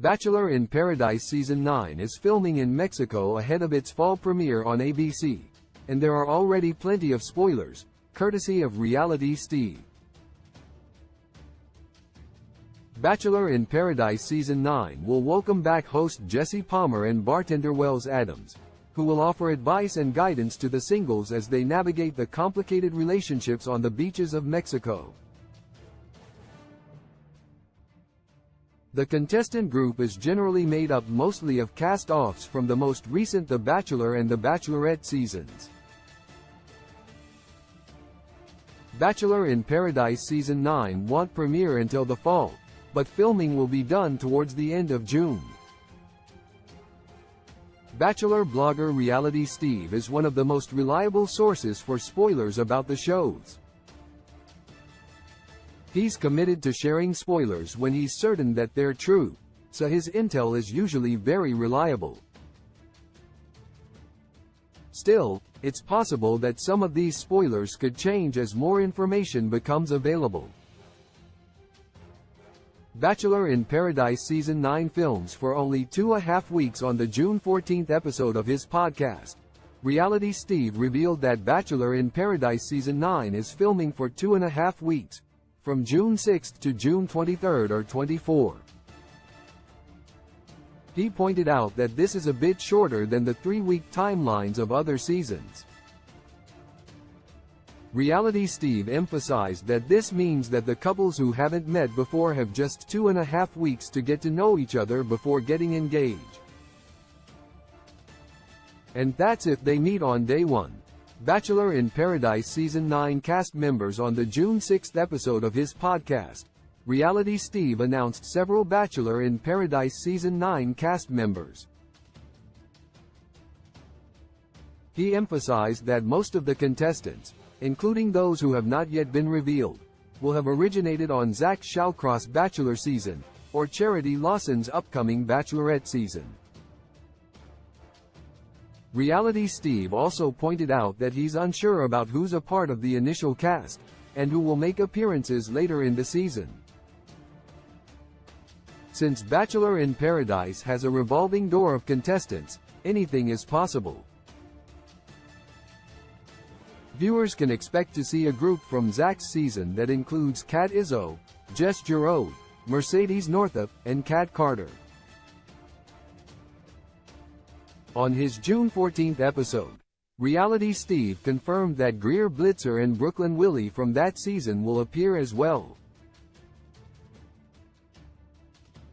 Bachelor in Paradise Season 9 is filming in Mexico ahead of its fall premiere on ABC, and there are already plenty of spoilers, courtesy of Reality Steve. Bachelor in Paradise Season 9 will welcome back host Jesse Palmer and bartender Wells Adams, who will offer advice and guidance to the singles as they navigate the complicated relationships on the beaches of Mexico. The contestant group is generally made up mostly of cast-offs from the most recent The Bachelor and The Bachelorette seasons. Bachelor in Paradise Season 9 won't premiere until the fall, but filming will be done towards the end of June. Bachelor blogger Reality Steve is one of the most reliable sources for spoilers about the shows. He's committed to sharing spoilers when he's certain that they're true, so his intel is usually very reliable. Still, it's possible that some of these spoilers could change as more information becomes available. Bachelor in Paradise Season 9 films for only 2.5 weeks. On the June 14th episode of his podcast, Reality Steve revealed that Bachelor in Paradise Season 9 is filming for 2.5 weeks, from June 6 to June 23 or 24. He pointed out that this is a bit shorter than the 3-week timelines of other seasons. Reality Steve emphasized that this means that the couples who haven't met before have just 2.5 weeks to get to know each other before getting engaged. And that's if they meet on day one. Bachelor in Paradise Season 9 cast members. On the June 6 episode of his podcast, Reality Steve announced several Bachelor in Paradise Season 9 cast members. He emphasized that most of the contestants, including those who have not yet been revealed, will have originated on Zach Shawcross' Bachelor season, or Charity Lawson's upcoming Bachelorette season. Reality Steve also pointed out that he's unsure about who's a part of the initial cast, and who will make appearances later in the season. Since Bachelor in Paradise has a revolving door of contestants, anything is possible. Viewers can expect to see a group from Zach's season that includes Kat Izzo, Jess Giroud, Mercedes Northup, and Kat Carter. On his June 14th episode, Reality Steve confirmed that Greer Blitzer and Brooklyn Willie from that season will appear as well.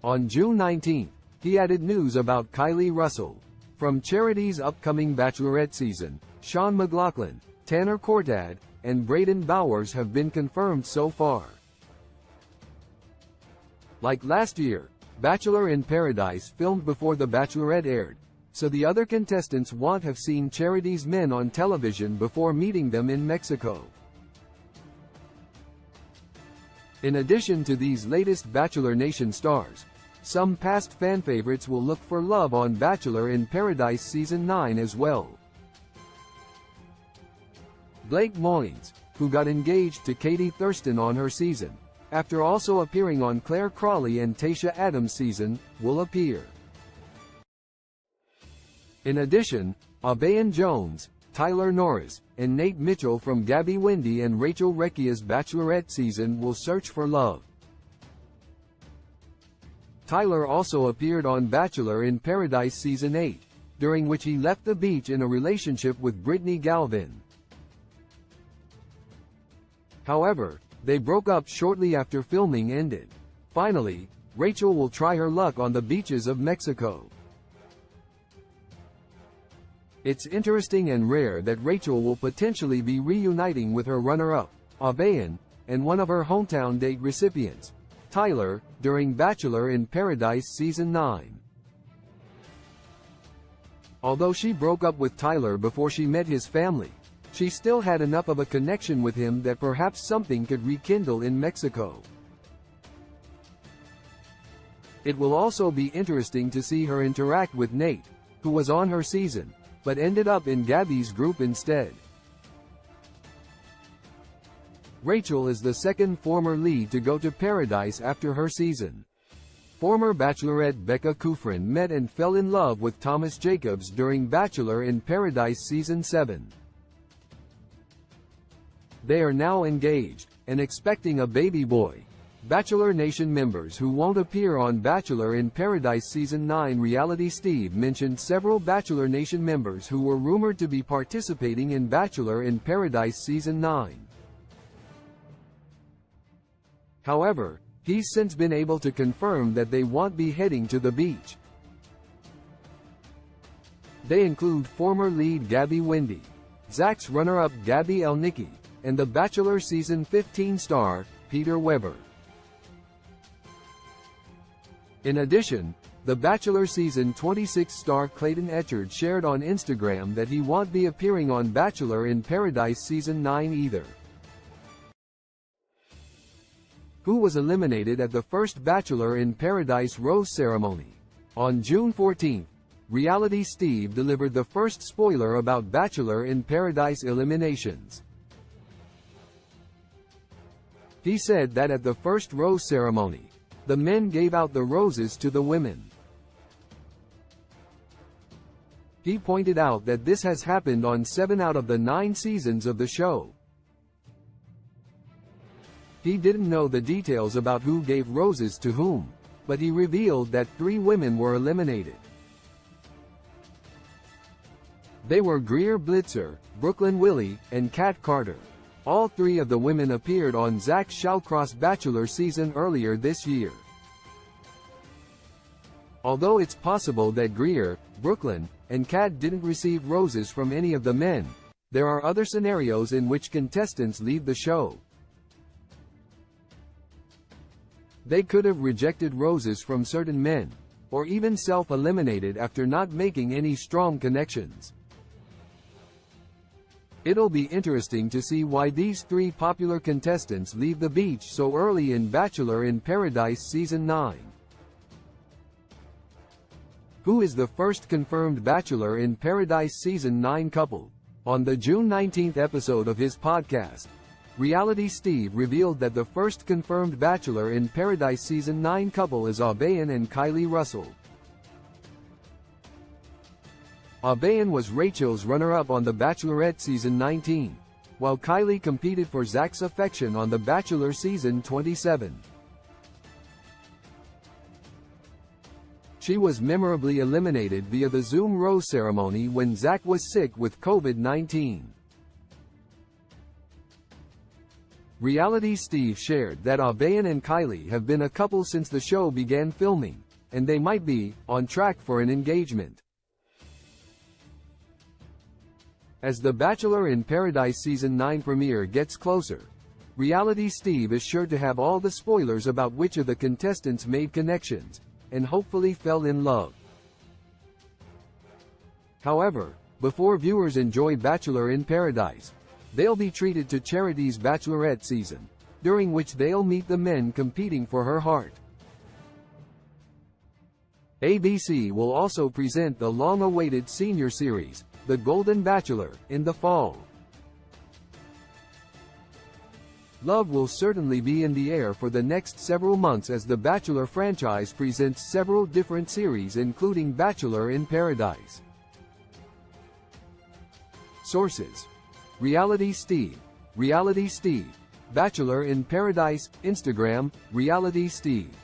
On June 19th, he added news about Kylie Russell. From Charity's upcoming Bachelorette season, Sean McLaughlin, Tanner Cortad, and Braden Bowers have been confirmed so far. Like last year, Bachelor in Paradise filmed before The Bachelorette aired, so the other contestants won't have seen Charity's men on television before meeting them in Mexico. In addition to these latest Bachelor Nation stars, some past fan favorites will look for love on Bachelor in Paradise Season 9 as well. Blake Moynes, who got engaged to Katie Thurston on her season, after also appearing on Claire Crawley and Tayshia Adams' season, will appear. In addition, Abayan Jones, Tyler Norris, and Nate Mitchell from Gabby Wendy and Rachel Recchia's Bachelorette season will search for love. Tyler also appeared on Bachelor in Paradise Season 8, during which he left the beach in a relationship with Brittany Galvin. However, they broke up shortly after filming ended. Finally, Rachel will try her luck on the beaches of Mexico. It's interesting and rare that Rachel will potentially be reuniting with her runner-up, Abayan, and one of her hometown date recipients, Tyler, during Bachelor in Paradise Season 9. Although she broke up with Tyler before she met his family, she still had enough of a connection with him that perhaps something could rekindle in Mexico. It will also be interesting to see her interact with Nate, who was on her season, but ended up in Gabby's group instead. Rachel is the second former lead to go to Paradise after her season. Former Bachelorette Becca Kufrin met and fell in love with Thomas Jacobs during Bachelor in Paradise Season 7. They are now engaged, and expecting a baby boy. Bachelor Nation members who won't appear on Bachelor in Paradise Season 9. Reality Steve mentioned several Bachelor Nation members who were rumored to be participating in Bachelor in Paradise Season 9. However, he's since been able to confirm that they won't be heading to the beach. They include former lead Gabby Wendy, Zach's runner-up Gabby Elnicki, and the Bachelor Season 15 star, Peter Weber. In addition, the Bachelor Season 26 star Clayton Echard shared on Instagram that he won't be appearing on Bachelor in Paradise Season 9 either. Who was eliminated at the first Bachelor in Paradise rose ceremony. On June 14, Reality Steve delivered the first spoiler about Bachelor in Paradise eliminations. He said that at the first rose ceremony, the men gave out the roses to the women. He pointed out that this has happened on 7 out of the 9 seasons of the show. He didn't know the details about who gave roses to whom, but he revealed that 3 women were eliminated. They were Greer Blitzer, Brooklyn Willie, and Kat Carter. All 3 of the women appeared on Zach Shawcross Bachelor season earlier this year. Although it's possible that Greer, Brooklyn, and Kat didn't receive roses from any of the men, there are other scenarios in which contestants leave the show. They could have rejected roses from certain men, or even self-eliminated after not making any strong connections. It'll be interesting to see why these 3 popular contestants leave the beach so early in Bachelor in Paradise Season 9. Who is the first confirmed Bachelor in Paradise Season 9 couple? On the June 19 episode of his podcast, Reality Steve revealed that the first confirmed Bachelor in Paradise Season 9 couple is Abayan and Kylie Russell. Abayan was Rachel's runner-up on The Bachelorette Season 19, while Kylie competed for Zach's affection on The Bachelor Season 27. She was memorably eliminated via the Zoom rose ceremony when Zach was sick with COVID-19. Reality Steve shared that Abayan and Kylie have been a couple since the show began filming, and they might be on track for an engagement. As The Bachelor in Paradise Season 9 premiere gets closer, Reality Steve is sure to have all the spoilers about which of the contestants made connections, and hopefully fell in love. However, before viewers enjoy Bachelor in Paradise, they'll be treated to Charity's Bachelorette season, during which they'll meet the men competing for her heart. ABC will also present the long-awaited senior series, The Golden Bachelor, in the fall. Love will certainly be in the air for the next several months as the Bachelor franchise presents several different series including Bachelor in Paradise. Sources: Reality Steve, Bachelor in Paradise, Instagram, Reality Steve.